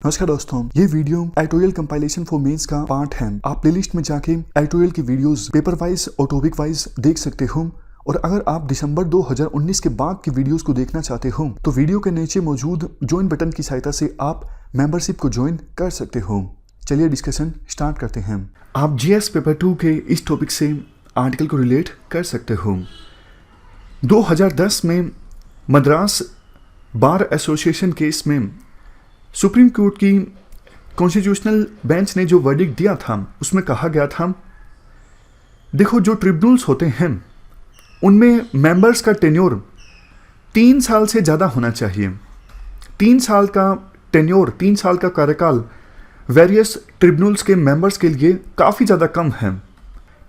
नमस्कार दोस्तों, ये video editorial compilation for mains का पार्ट है। आप प्लेलिस्ट में जाके एडिटोरियल की वीडियोस पेपर वाइज और टॉपिक वाइज देख सकते हो। और अगर आप दिसंबर 2019 के बाद की वीडियोस को देखना चाहते हो तो वीडियो के नीचे मौजूद ज्वाइन बटन की सहायता से आप मेंबरशिप को ज्वाइन कर सकते हो। चलिए डिस्कशन स्टार्ट करते हैं। आप जीएस पेपर 2 के इस टॉपिक से आर्टिकल को रिलेट कर सकते हो। 2010 में मद्रास बार एसोसिएशन केस में सुप्रीम कोर्ट की कॉन्स्टिट्यूशनल बेंच ने जो वर्डिक्ट दिया था उसमें कहा गया था, देखो जो ट्रिब्यूनल्स होते हैं उनमें मेंबर्स का टेन्योर 3 साल से ज़्यादा होना चाहिए। 3 साल का टेन्योर, 3 साल का कार्यकाल वेरियस ट्रिब्यूनल्स के मेंबर्स के लिए काफ़ी ज़्यादा कम है,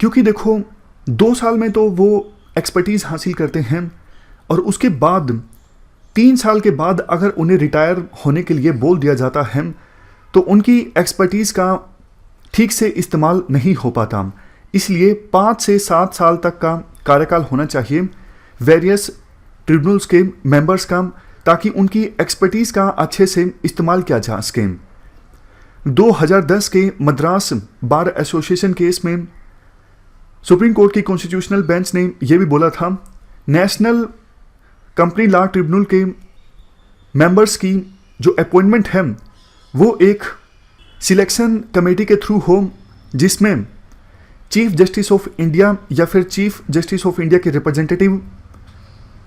क्योंकि देखो 2 साल में तो वो एक्सपर्टीज़ हासिल करते हैं और उसके बाद 3 साल के बाद अगर उन्हें रिटायर होने के लिए बोल दिया जाता है तो उनकी एक्सपर्टीज़ का ठीक से इस्तेमाल नहीं हो पाता। इसलिए 5 से 7 साल तक का कार्यकाल होना चाहिए वेरियस ट्रिब्यूनल्स के मेंबर्स का, ताकि उनकी एक्सपर्टीज़ का अच्छे से इस्तेमाल किया जा सके। 2010 के मद्रास बार एसोसिएशन केस में सुप्रीम कोर्ट की कॉन्स्टिट्यूशनल बेंच ने यह भी बोला था, नेशनल कंपनी लॉ ट्रिब्यूनल के मेंबर्स की जो अपॉइंटमेंट है वो एक सिलेक्शन कमेटी के थ्रू हो, जिसमें चीफ जस्टिस ऑफ इंडिया या फिर चीफ जस्टिस ऑफ इंडिया के रिप्रेजेंटेटिव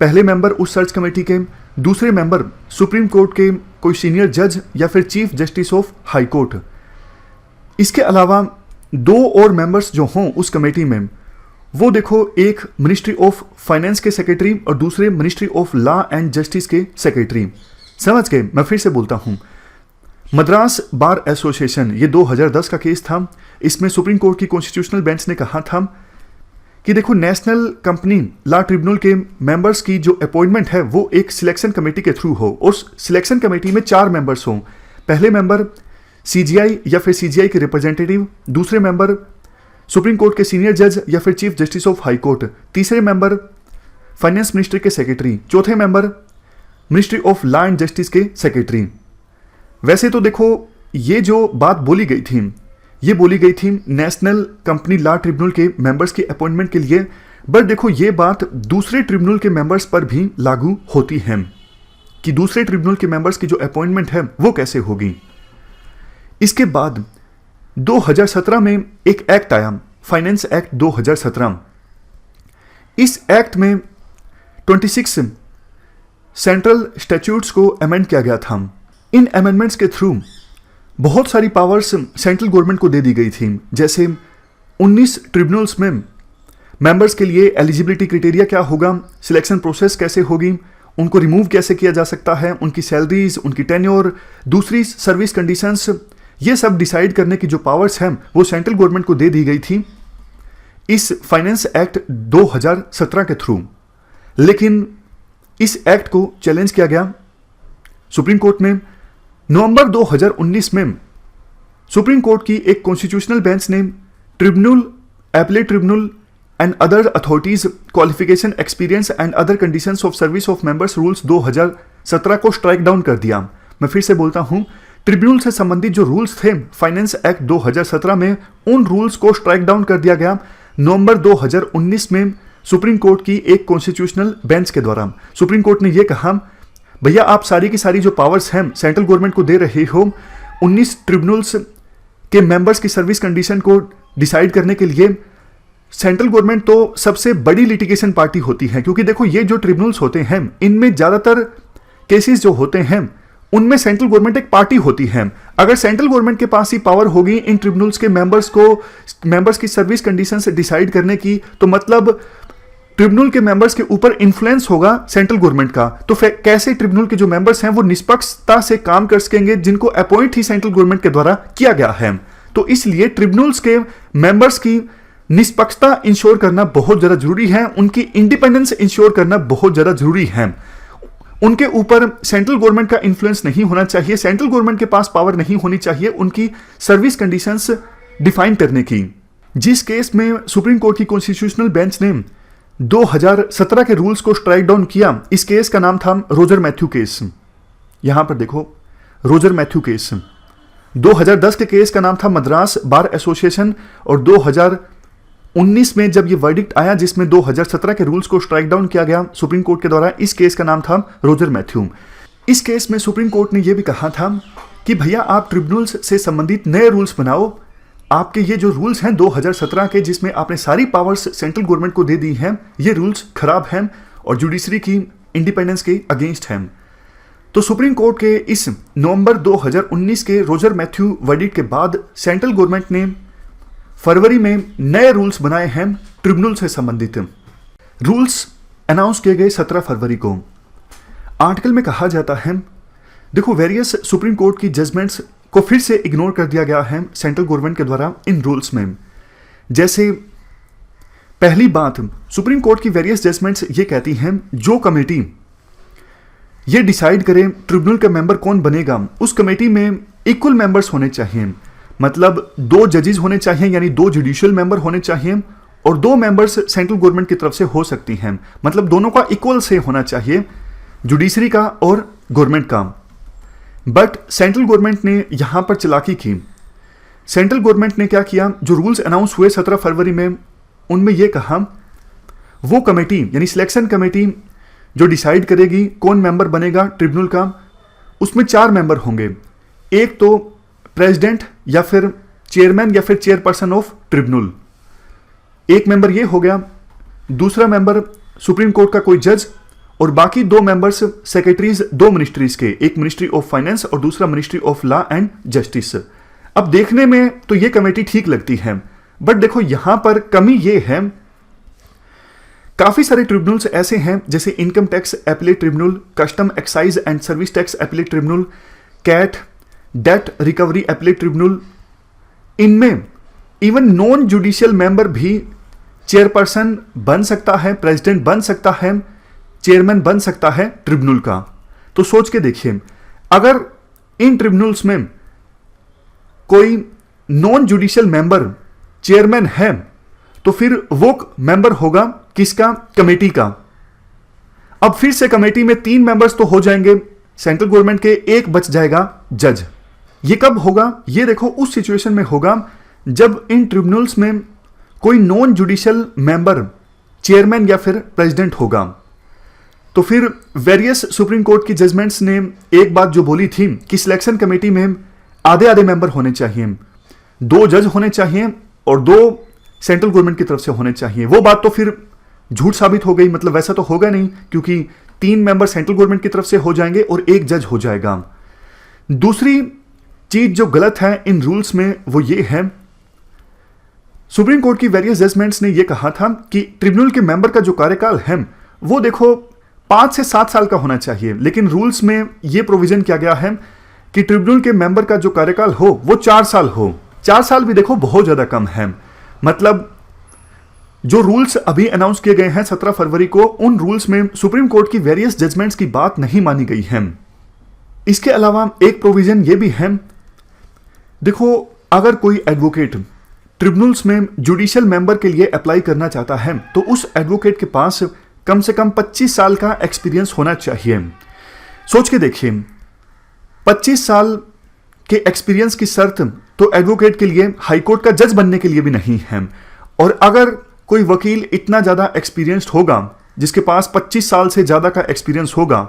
पहले मेंबर उस सर्च कमेटी के, दूसरे मेंबर सुप्रीम कोर्ट के कोई सीनियर जज या फिर chief justice of high court. इसके अलावा 2 और मेंबर्स जो हों उस कमेटी में, वो देखो एक मिनिस्ट्री ऑफ फाइनेंस के सेक्रेटरी और दूसरे ministry of law and justice के सेक्रेटरी। समझ गए? मैं फिर से बोलता हूँ, मद्रास बार एसोसिएशन ये 2010 का केस था। इसमें सुप्रीम कोर्ट की कॉन्स्टिट्यूशनल बेंच ने कहा था कि देखो नेशनल कंपनी लॉ ट्रिब्यूनल के मेंबर्स की जो अपॉइंटमेंट है वो एक सिलेक्शन कमेटी के थ्रू हो। उस सिलेक्शन कमेटी में 4 मेंबर्स हों। पहले मेंबर सीजीआई या फिर सीजीआई के रिप्रेजेंटेटिव, दूसरे मेंबर सुप्रीम कोर्ट के सीनियर जज या फिर chief justice of high court, तीसरे मेंबर फाइनेंस मिनिस्ट्री के सेक्रेटरी, चौथे member ministry of law and justice के सेक्रेटरी। वैसे तो देखो ये जो बात बोली गई थी ये बोली गई थी नेशनल कंपनी लॉ ट्रिब्यूनल के मेंबर्स की अपॉइंटमेंट के लिए, बट देखो ये बात दूसरे ट्रिब्यूनल के मेंबर्स पर भी लागू होती है कि दूसरे ट्रिब्यूनल के मेंबर्स की जो अपॉइंटमेंट है वो कैसे होगी। इसके बाद 2017 में एक एक्ट आया, फाइनेंस एक्ट 2017। इस एक्ट में 26 सेंट्रल स्टैट्यूट्स को अमेंड किया गया था। इन अमेंडमेंट्स के थ्रू बहुत सारी पावर्स सेंट्रल गवर्नमेंट को दे दी गई थी। जैसे 19 ट्रिब्यूनल्स में मेंबर्स के लिए एलिजिबिलिटी क्राइटेरिया क्या होगा, सिलेक्शन प्रोसेस कैसे होगी, उनको रिमूव कैसे किया जा सकता है, उनकी सैलरीज, उनकी टेन्योर, दूसरी सर्विस कंडीशंस, ये सब डिसाइड करने की जो पावर्स हैं वो सेंट्रल गवर्नमेंट को दे दी गई थी इस फाइनेंस एक्ट 2017 के थ्रू। लेकिन इस एक्ट को चैलेंज किया गया सुप्रीम कोर्ट में। नवंबर 2019 में सुप्रीम कोर्ट की एक कॉन्स्टिट्यूशनल बेंच ने tribunal, appellate tribunal and other authorities qualification, experience and other conditions of service of members rules 2017 को स्ट्राइक डाउन कर दिया। मैं फिर से बोलता हूं, ट्रिब्यूनल से संबंधित जो रूल्स थे फाइनेंस एक्ट 2017 में, उन रूल्स को स्ट्राइक डाउन कर दिया गया नवंबर 2019 में सुप्रीम कोर्ट की एक कॉन्स्टिट्यूशनल बेंच के द्वारा। सुप्रीम कोर्ट ने यह कहा, भैया आप सारी की सारी जो पावर्स हैं सेंट्रल गवर्नमेंट को दे रहे हो 19 ट्रिब्यूनल्स के मेंबर्स की सर्विस कंडीशन को डिसाइड करने के लिए। सेंट्रल गवर्नमेंट तो सबसे बड़ी लिटिगेशन पार्टी होती है, क्योंकि देखो ये जो ट्रिब्यूनल्स होते हैं इनमें ज़्यादातर केसेस जो होते हैं उनमें सेंट्रल गवर्नमेंट एक पार्टी होती है। अगर सेंट्रल गवर्नमेंट के पास ही पावर होगी इन ट्रिब्यूनल्स के मेंबर्स की सर्विस कंडीशंस डिसाइड करने की, तो मतलब ट्रिब्यूनल के मेंबर्स के ऊपर इन्फ्लुएंस होगा सेंट्रल गवर्नमेंट का। तो कैसे ट्रिब्यूनल के जो मेंबर्स हैं वो निष्पक्षता से काम कर सकेंगे जिनको अपॉइंट ही सेंट्रल गवर्नमेंट के द्वारा किया गया है। तो इसलिए ट्रिब्यूनल्स के मेंबर्स की निष्पक्षता इंश्योर करना बहुत ज्यादा जरूरी है, उनकी इंडिपेंडेंस इंश्योर करना बहुत ज्यादा जरूरी है। उनके ऊपर सेंट्रल गवर्नमेंट का इन्फ्लुएंस नहीं होना चाहिए, सेंट्रल गवर्नमेंट के पास पावर नहीं होनी चाहिए उनकी सर्विस कंडीशंस डिफाइन करने की। जिस केस में सुप्रीम कोर्ट की कॉन्स्टिट्यूशनल बेंच ने 2017 के रूल्स को स्ट्राइक डाउन किया, इस केस का नाम था रोजर मैथ्यू केस। यहां पर देखो रोजर मैथ्यू केस। 2010 के केस का नाम था मद्रास बार एसोसिएशन, और 2019 में जब ये वर्डिक्ट आया जिसमें 2017 के रूल्स को स्ट्राइक डाउन किया गया सुप्रीम कोर्ट के द्वारा, इस केस का नाम था रोजर मैथ्यू। इस केस में सुप्रीम कोर्ट ने यह भी कहा था कि भैया आप ट्रिब्यूनल्स से संबंधित नए रूल्स बनाओ। आपके ये जो रूल्स हैं 2017 के, जिसमें आपने सारी पावर्स सेंट्रल गवर्नमेंट को दे दी हैं, ये रूल्स खराब हैं और जुडिशरी की इंडिपेंडेंस के अगेंस्ट हैं। तो सुप्रीम कोर्ट के इस नवंबर 2019 के रोजर मैथ्यू वर्डिक्ट के बाद सेंट्रल गवर्नमेंट ने फरवरी में नए रूल्स बनाए हैं ट्रिब्यूनल से संबंधित। रूल्स अनाउंस किए गए 17 फरवरी को। आर्टिकल में कहा जाता है, देखो वेरियस सुप्रीम कोर्ट की जजमेंट्स को फिर से इग्नोर कर दिया गया है सेंट्रल गवर्नमेंट के द्वारा इन रूल्स में। जैसे पहली बात, सुप्रीम कोर्ट की वेरियस जजमेंट्स ये कहती हैं जो कमेटी ये डिसाइड करे ट्रिब्यूनल का मेंबर कौन बनेगा, उस कमेटी में इक्वल मेंबर्स होने चाहिए। मतलब 2 जजेस होने चाहिए, यानी 2 जुडिशियल मेंबर होने चाहिए, और 2 मेंबर्स सेंट्रल गवर्नमेंट की तरफ से हो सकती हैं। मतलब दोनों का इक्वल से होना चाहिए, जुडिशरी का और गवर्नमेंट का। बट सेंट्रल गवर्नमेंट ने यहां पर चालाकी की। सेंट्रल गवर्नमेंट ने क्या किया, जो रूल्स अनाउंस हुए 17 फरवरी में, उनमें यह कहा वो कमेटी यानी सिलेक्शन कमेटी जो डिसाइड करेगी कौन मेंबर बनेगा ट्रिब्यूनल का, उसमें 4 मेंबर होंगे। एक तो प्रेसिडेंट या फिर चेयरमैन या फिर चेयरपर्सन ऑफ ट्रिब्यूनल, एक मेंबर ये हो गया। दूसरा मेंबर सुप्रीम कोर्ट का कोई जज, और बाकी 2 मेंबर्स सेक्रेटरीज 2 मिनिस्ट्रीज के, एक मिनिस्ट्री ऑफ फाइनेंस और दूसरा ministry of law and justice. अब देखने में तो ये कमेटी ठीक लगती है, बट देखो यहां पर कमी ये है, काफी सारे ट्रिब्यूनल्स ऐसे हैं जैसे income tax appellate tribunal, custom excise and service tax appellate tribunal, CAT debt recovery appellate tribunal. इनमें इवन नॉन जुडिशियल मेंबर भी चेयरपर्सन बन सकता है, प्रेसिडेंट बन सकता है, चेयरमैन बन सकता है ट्रिब्यूनल का। तो सोच के देखिए, अगर इन ट्रिब्यूनल्स में कोई नॉन जुडिशियल मेंबर चेयरमैन है तो फिर वो मेंबर होगा किसका, कमेटी का। अब फिर से कमेटी में 3 मेंबर्स तो हो जाएंगे सेंट्रल गवर्नमेंट के, एक बच जाएगा जज। ये कब होगा, ये देखो उस सिचुएशन में होगा जब इन ट्रिब्यूनल्स में कोई नॉन जुडिशियल मेंबर चेयरमैन या फिर प्रेसिडेंट होगा। तो फिर वेरियस सुप्रीम कोर्ट की जजमेंट्स ने एक बात जो बोली थी कि सिलेक्शन कमेटी में आधे मेंबर होने चाहिए, 2 जज होने चाहिए और 2 सेंट्रल गवर्नमेंट की तरफ से होने चाहिए, वो बात तो फिर झूठ साबित हो गई। मतलब वैसा तो होगा नहीं, क्योंकि 3 मेंबर सेंट्रल गवर्नमेंट की तरफ से हो जाएंगे और 1 जज हो जाएगा। दूसरी चीज जो गलत है इन रूल्स में वो ये है, सुप्रीम कोर्ट की वेरियस जजमेंट्स ने यह कहा था कि ट्रिब्यूनल के मेंबर का जो कार्यकाल है वो देखो 5 से 7 साल का होना चाहिए, लेकिन रूल्स में यह प्रोविजन किया गया है कि ट्रिब्यूनल के मेंबर का जो कार्यकाल हो वो 4 साल हो। 4 साल भी देखो बहुत ज्यादा कम है। मतलब जो रूल्स अभी अनाउंस किए गए हैं 17 फरवरी को, उन रूल्स में सुप्रीम कोर्ट की वेरियस जजमेंट्स की बात नहीं मानी गई है। इसके अलावा एक प्रोविजन ये भी है, देखो अगर कोई एडवोकेट ट्रिब्यूनल्स में जुडिशियल मेंबर के लिए अप्लाई करना चाहता है तो उस एडवोकेट के पास कम से कम 25 साल का एक्सपीरियंस होना चाहिए। सोच के देखिए, 25 साल के एक्सपीरियंस की शर्त तो एडवोकेट के लिए हाईकोर्ट का जज बनने के लिए भी नहीं है। और अगर कोई वकील इतना ज्यादा एक्सपीरियंस्ड होगा, जिसके पास 25 साल से ज्यादा का एक्सपीरियंस होगा,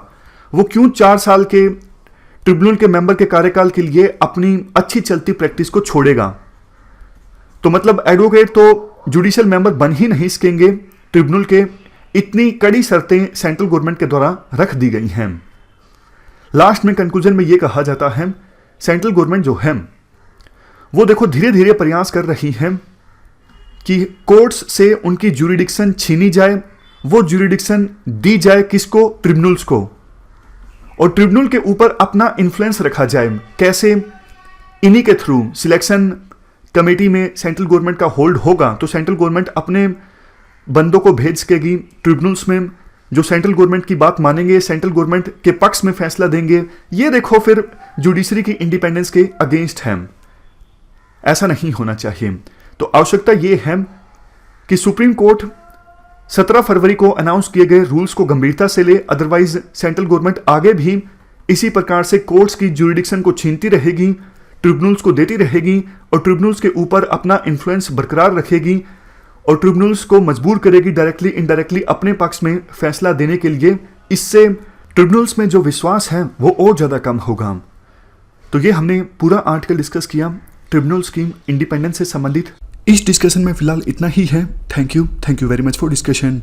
वो क्यों 4 साल के ट्रिब्यूनल के मेंबर के कार्यकाल के लिए अपनी अच्छी चलती प्रैक्टिस को छोड़ेगा। तो मतलब एडवोकेट तो जुडिशियल मेंबर बन ही नहीं सकेंगे ट्रिब्यूनल के, इतनी कड़ी शर्तें सेंट्रल गवर्नमेंट के द्वारा रख दी गई हैं। लास्ट में कंक्लूजन में यह कहा जाता है, सेंट्रल गवर्नमेंट जो है वो देखो धीरे धीरे प्रयास कर रही है कि कोर्ट्स से उनकी ज्यूरिडिक्शन छीनी जाए, वो ज्यूरिडिक्शन दी जाए किसको, ट्रिब्यूनल्स को, और ट्रिब्यूनल के ऊपर अपना इन्फ्लुएंस रखा जाए। कैसे, इन्हीं के थ्रू सिलेक्शन कमेटी में सेंट्रल गवर्नमेंट का होल्ड होगा तो सेंट्रल गवर्नमेंट अपने बंदों को भेज सकेगी ट्रिब्यूनल्स में, जो सेंट्रल गवर्नमेंट की बात मानेंगे, सेंट्रल गवर्नमेंट के पक्ष में फैसला देंगे। ये देखो फिर जुडिशरी की इंडिपेंडेंस के अगेंस्ट है, ऐसा नहीं होना चाहिए। तो आवश्यकता ये है कि सुप्रीम कोर्ट 17 फरवरी को अनाउंस किए गए रूल्स को गंभीरता से ले, अदरवाइज सेंट्रल गवर्नमेंट आगे भी इसी प्रकार से कोर्ट्स की ज्यूरिडिक्शन को छीनती रहेगी, ट्रिब्यूनल्स को देती रहेगी और ट्रिब्यूनल्स के ऊपर अपना इन्फ्लुएंस बरकरार रखेगी और ट्रिब्यूनल्स को मजबूर करेगी डायरेक्टली इनडायरेक्टली अपने पक्ष में फैसला देने के लिए। इससे ट्रिब्यूनल्स में जो विश्वास है वो और ज़्यादा कम होगा। तो ये हमने पूरा आर्टिकल डिस्कस किया ट्रिब्यूनल्स की इंडिपेंडेंस से संबंधित। इस डिस्कशन में फिलहाल इतना ही है। Thank you very much for discussion.